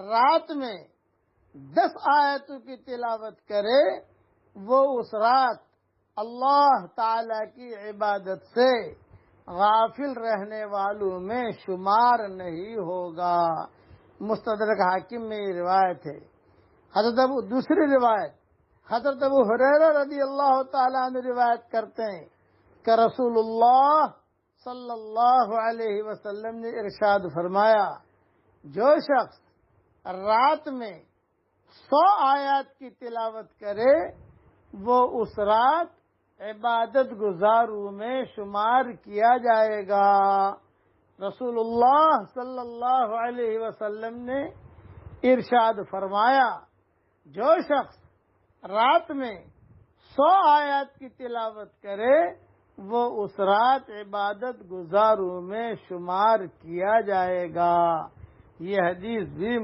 رات میں 10 آیتوں کی تلاوت کرے وہ اس رات اللہ تعالی کی عبادت سے غافل رہنے والوں میں شمار نہیں ہوگا۔ مستدرک حاکم میں یہ روایت ہے۔ دوسری روایت حضرت ابو ہریرہ رضی اللہ تعالیٰ عنہ روایت کرتے ہیں کہ رسول اللہ صلی اللہ علیہ وسلم نے ارشاد فرمایا، جو شخص رات میں 100 آیات کی تلاوت کرے وہ اس رات عبادت گزاروں میں شمار کیا جائے گا۔ رسول اللہ صلی اللہ علیہ وسلم نے ارشاد فرمایا، جو شخص رات میں 100 آیات کی تلاوت کرے وہ اس رات عبادت گزاروں میں شمار کیا جائے گا۔ یہ حدیث بھی